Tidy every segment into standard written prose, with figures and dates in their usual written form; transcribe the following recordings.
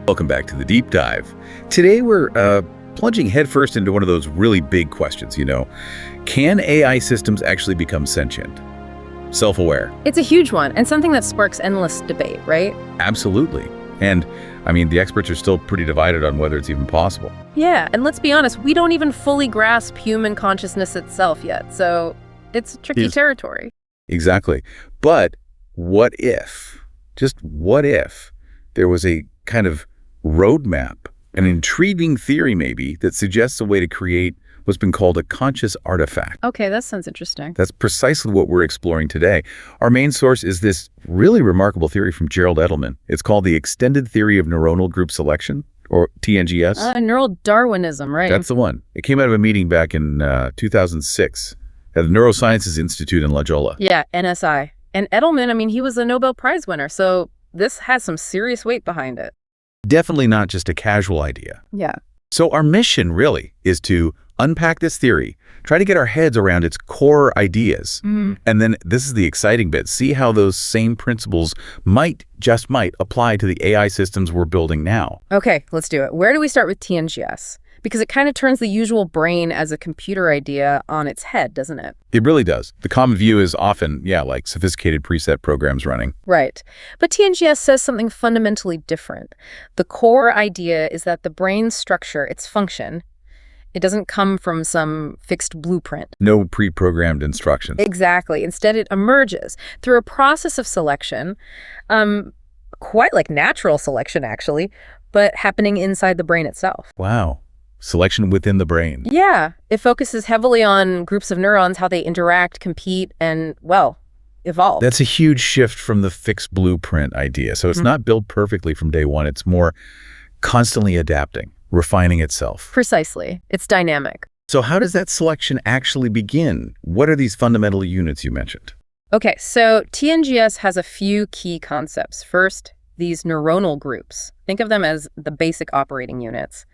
Welcome back to the Deep Dive. Today we're plunging headfirst into one of those really big questions, Can AI systems actually become sentient? Self-aware? It's a huge one, and something that sparks endless debate, right? Absolutely. And, the experts are still pretty divided on whether it's even possible. Yeah, and let's be honest, we don't even fully grasp human consciousness itself yet, so it's tricky territory. Exactly. But what if, just what if, there was a kind of roadmap, an intriguing theory maybe, that suggests a way to create what's been called a conscious artifact? Okay, that sounds interesting. That's precisely what we're exploring today. Our main source is this really remarkable theory from Gerald Edelman. It's called the Extended Theory of Neuronal Group Selection, or TNGS. Neural Darwinism, right? That's the one. It came out of a meeting back in 2006 at the Neurosciences Institute in La Jolla. Yeah, NSI. And Edelman, he was a Nobel Prize winner, so this has some serious weight behind it. Definitely not just a casual idea. Yeah. So our mission really is to unpack this theory, try to get our heads around its core ideas, and then, this is the exciting bit, see how those same principles might apply to the AI systems we're building now. Okay, let's do it. Where do we start with TNGS? Because it kind of turns the usual brain as a computer idea on its head, doesn't it? It really does. The common view is often, like sophisticated preset programs running. Right. But TNGS says something fundamentally different. The core idea is that the brain's structure, its function, it doesn't come from some fixed blueprint. No pre-programmed instructions. Exactly. Instead, it emerges through a process of selection, quite like natural selection, actually, but happening inside the brain itself. Wow. Selection within the brain. Yeah. It focuses heavily on groups of neurons, how they interact, compete, and, evolve. That's a huge shift from the fixed blueprint idea. So it's not built perfectly from day one. It's more constantly adapting, refining itself. Precisely. It's dynamic. So how does that selection actually begin? What are these fundamental units you mentioned? Okay, so TNGS has a few key concepts. First, these neuronal groups. Think of them as the basic operating units.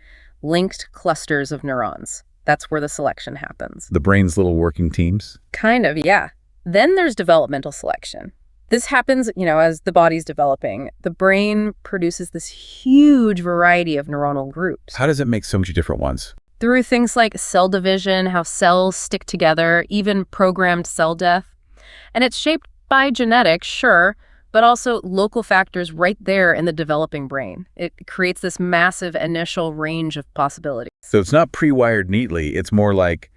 Linked clusters of neurons. That's where the selection happens. The brain's little working teams? Kind of, yeah. Then there's developmental selection. This happens, as the body's developing. The brain produces this huge variety of neuronal groups. How does it make so many different ones? Through things like cell division, how cells stick together, even programmed cell death. And it's shaped by genetics, sure, but also local factors right there in the developing brain. It creates this massive initial range of possibilities. So it's not pre-wired neatly. It's more like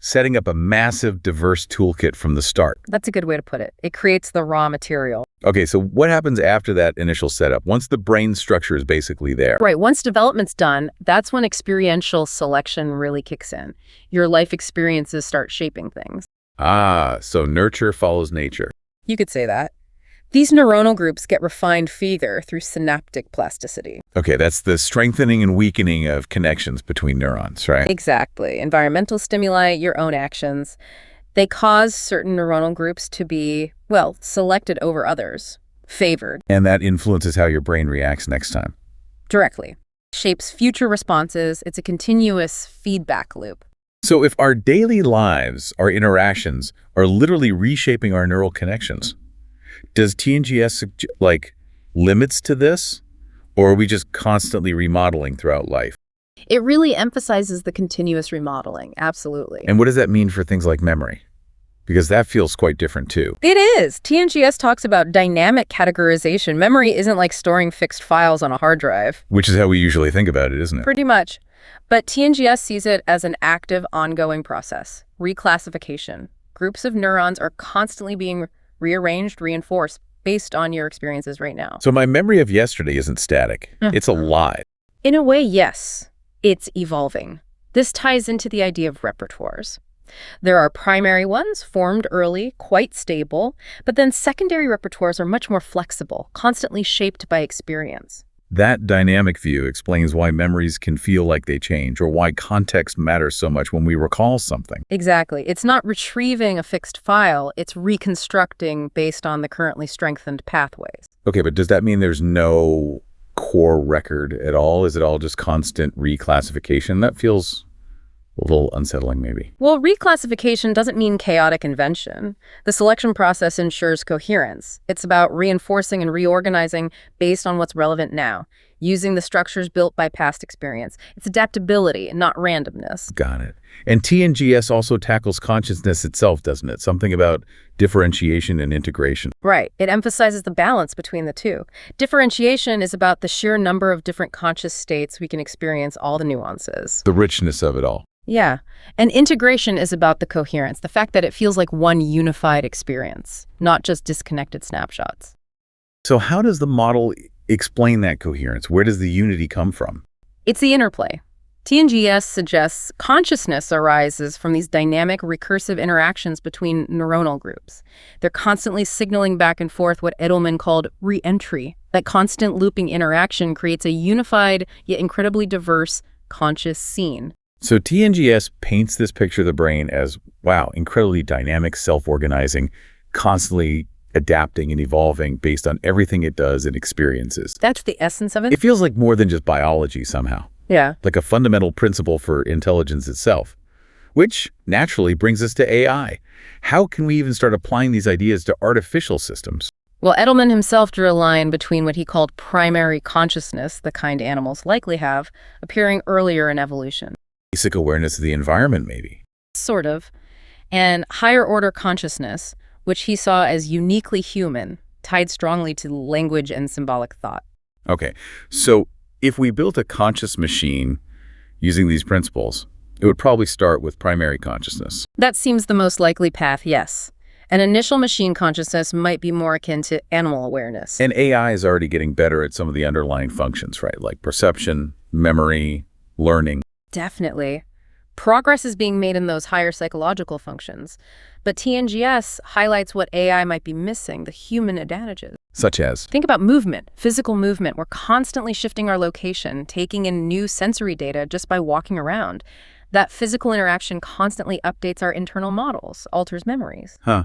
setting up a massive, diverse toolkit from the start. That's a good way to put it. It creates the raw material. Okay, so what happens after that initial setup, once the brain structure is basically there? Right, once development's done, that's when experiential selection really kicks in. Your life experiences start shaping things. Ah, so nurture follows nature. You could say that. These neuronal groups get refined further through synaptic plasticity. Okay, that's the strengthening and weakening of connections between neurons, right? Exactly. Environmental stimuli, your own actions, they cause certain neuronal groups to be, selected over others, favored. And that influences how your brain reacts next time. Directly. Shapes future responses. It's a continuous feedback loop. So if our daily lives, our interactions, are literally reshaping our neural connections, does TNGS limits to this, or are we just constantly remodeling throughout life? It really emphasizes the continuous remodeling, absolutely. And what does that mean for things like memory? Because that feels quite different too. It is. TNGS talks about dynamic categorization. Memory isn't like storing fixed files on a hard drive. Which is how we usually think about it, isn't it? Pretty much. But TNGS sees it as an active, ongoing process. Reclassification. Groups of neurons are constantly being rearranged, reinforced, based on your experiences right now. So my memory of yesterday isn't static. It's alive. In a way, yes. It's evolving. This ties into the idea of repertoires. There are primary ones, formed early, quite stable, but then secondary repertoires are much more flexible, constantly shaped by experience. That dynamic view explains why memories can feel like they change, or why context matters so much when we recall something. Exactly. It's not retrieving a fixed file, it's reconstructing based on the currently strengthened pathways. Okay, but does that mean there's no core record at all? Is it all just constant reclassification? That feels a little unsettling, maybe. Well, reclassification doesn't mean chaotic invention. The selection process ensures coherence. It's about reinforcing and reorganizing based on what's relevant now. using the structures built by past experience. It's adaptability, not randomness. Got it. And TNGS also tackles consciousness itself, doesn't it? Something about differentiation and integration. Right. It emphasizes the balance between the two. Differentiation is about the sheer number of different conscious states we can experience, all the nuances. The richness of it all. Yeah. And integration is about the coherence, the fact that it feels like one unified experience, not just disconnected snapshots. So how does the model explain that coherence? Where does the unity come from? It's the interplay. TNGS suggests consciousness arises from these dynamic, recursive interactions between neuronal groups. They're constantly signaling back and forth what Edelman called re-entry. That constant looping interaction creates a unified, yet incredibly diverse, conscious scene. So TNGS paints this picture of the brain as, wow, incredibly dynamic, self-organizing, constantly adapting and evolving based on everything it does and experiences. That's the essence of it? It feels like more than just biology somehow. Yeah. Like a fundamental principle for intelligence itself, which naturally brings us to AI. How can we even start applying these ideas to artificial systems? Well, Edelman himself drew a line between what he called primary consciousness, the kind animals likely have, appearing earlier in evolution. Basic awareness of the environment, maybe. Sort of. And higher order consciousness, which he saw as uniquely human, tied strongly to language and symbolic thought. Okay, so if we built a conscious machine using these principles, it would probably start with primary consciousness. That seems the most likely path, yes. An initial machine consciousness might be more akin to animal awareness. And AI is already getting better at some of the underlying functions, right? Like perception, memory, learning. Definitely. Progress is being made in those higher psychological functions. But TNGS highlights what AI might be missing, the human advantages. Such as? Think about movement, physical movement. We're constantly shifting our location, taking in new sensory data just by walking around. That physical interaction constantly updates our internal models, alters memories. Huh.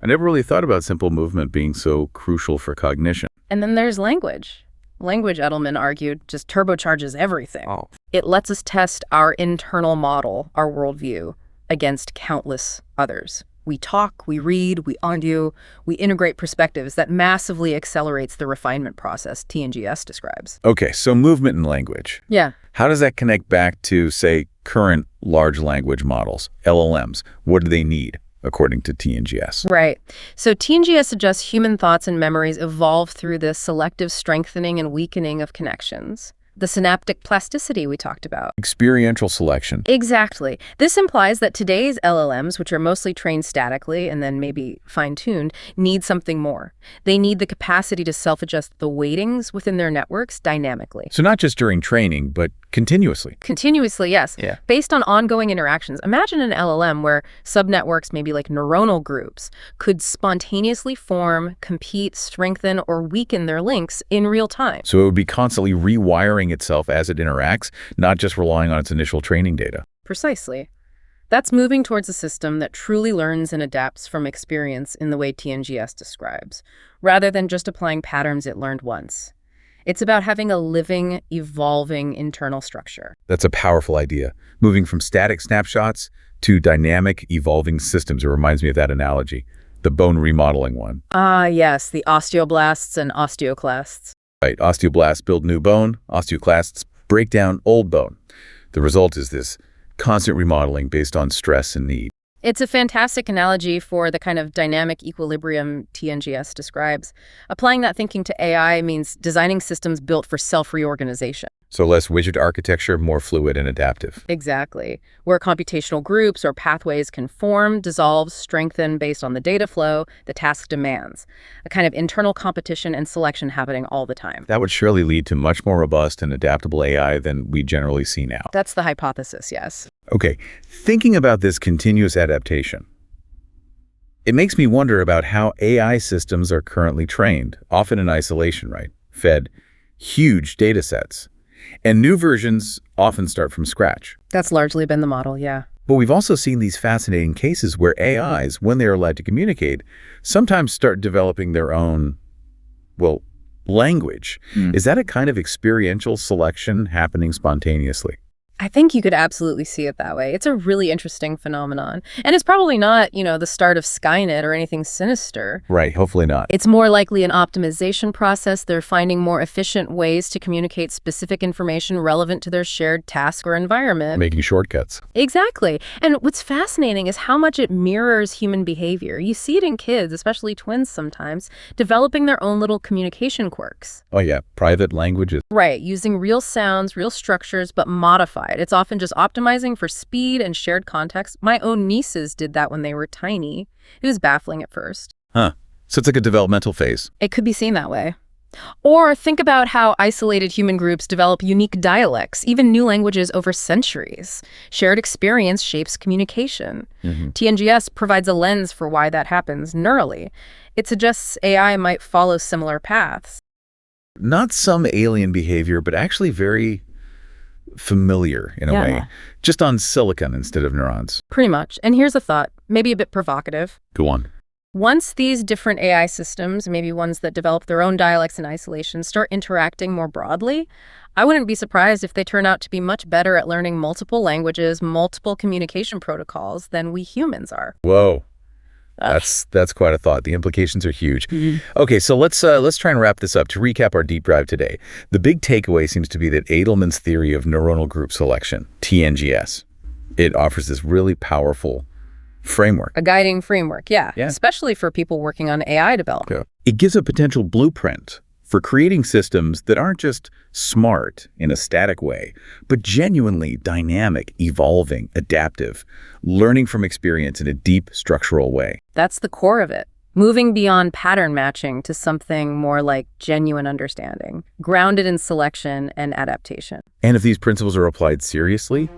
I never really thought about simple movement being so crucial for cognition. And then there's language. Language, Edelman argued, just turbocharges everything. Oh. It lets us test our internal model, our worldview, against countless others. We talk, we read, we argue, we integrate perspectives that massively accelerates the refinement process TNGS describes. Okay, so movement and language. Yeah. How does that connect back to, say, current large language models, LLMs? What do they need, according to TNGS? Right. So TNGS suggests human thoughts and memories evolve through the selective strengthening and weakening of connections. The synaptic plasticity we talked about. Experiential selection. Exactly. This implies that today's LLMs, which are mostly trained statically and then maybe fine-tuned, need something more. They need the capacity to self-adjust the weightings within their networks dynamically. So not just during training, but continuously. Continuously, yes. Yeah. Based on ongoing interactions. Imagine an LLM where subnetworks, maybe like neuronal groups, could spontaneously form, compete, strengthen, or weaken their links in real time. So it would be constantly rewiring itself as it interacts, not just relying on its initial training data. Precisely. That's moving towards a system that truly learns and adapts from experience in the way TNGS describes, rather than just applying patterns it learned once. It's about having a living, evolving internal structure. That's a powerful idea. Moving from static snapshots to dynamic, evolving systems. It reminds me of that analogy, the bone remodeling one. Ah, yes, the osteoblasts and osteoclasts. Right, osteoblasts build new bone, osteoclasts break down old bone. The result is this constant remodeling based on stress and need. It's a fantastic analogy for the kind of dynamic equilibrium TNGS describes. Applying that thinking to AI means designing systems built for self-reorganization. So less widget architecture, more fluid and adaptive. Exactly. Where computational groups or pathways can form, dissolve, strengthen based on the data flow the task demands. A kind of internal competition and selection happening all the time. That would surely lead to much more robust and adaptable AI than we generally see now. That's the hypothesis, yes. Okay, thinking about this continuous adaptation, it makes me wonder about how AI systems are currently trained, often in isolation, right? Fed huge data sets. And new versions often start from scratch. That's largely been the model, yeah. But we've also seen these fascinating cases where AIs, when they are allowed to communicate, sometimes start developing their own, well, language. Is that a kind of experiential selection happening spontaneously? I think you could absolutely see it that way. It's a really interesting phenomenon. And it's probably not, the start of Skynet or anything sinister. Right, hopefully not. It's more likely an optimization process. They're finding more efficient ways to communicate specific information relevant to their shared task or environment. Making shortcuts. Exactly. And what's fascinating is how much it mirrors human behavior. You see it in kids, especially twins sometimes, developing their own little communication quirks. Oh yeah, private languages. Right, using real sounds, real structures, but modified. It's often just optimizing for speed and shared context. My own nieces did that when they were tiny. It was baffling at first. Huh. So it's like a developmental phase. It could be seen that way. Or think about how isolated human groups develop unique dialects, even new languages over centuries. Shared experience shapes communication. TNGS provides a lens for why that happens neurally. It suggests AI might follow similar paths. Not some alien behavior, but actually very familiar in a way. Just on silicon instead of neurons. Pretty much. And here's a thought, maybe a bit provocative. Go on. Once these different AI systems, maybe ones that develop their own dialects in isolation, start interacting more broadly, I wouldn't be surprised if they turn out to be much better at learning multiple languages, multiple communication protocols than we humans are. Whoa. That's quite a thought. The implications are huge. Okay, so let's try and wrap this up. To recap our deep dive today, the big takeaway seems to be that Edelman's theory of neuronal group selection, TNGS, it offers this really powerful framework. A guiding framework, yeah. Especially for people working on AI development. It gives a potential blueprint for creating systems that aren't just smart in a static way, but genuinely dynamic, evolving, adaptive, learning from experience in a deep structural way. That's the core of it. Moving beyond pattern matching to something more like genuine understanding, grounded in selection and adaptation. And if these principles are applied seriously,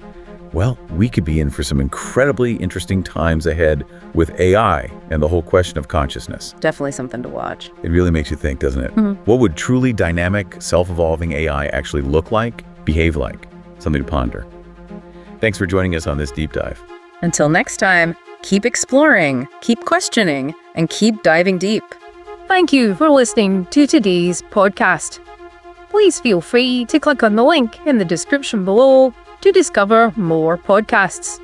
well, we could be in for some incredibly interesting times ahead with AI and the whole question of consciousness. Definitely something to watch. It really makes you think, doesn't it? What would truly dynamic, self-evolving AI actually look like, behave like? Something to ponder. Thanks for joining us on this deep dive. Until next time, keep exploring, keep questioning, and keep diving deep. Thank you for listening to today's podcast. Please feel free to click on the link in the description below to discover more podcasts.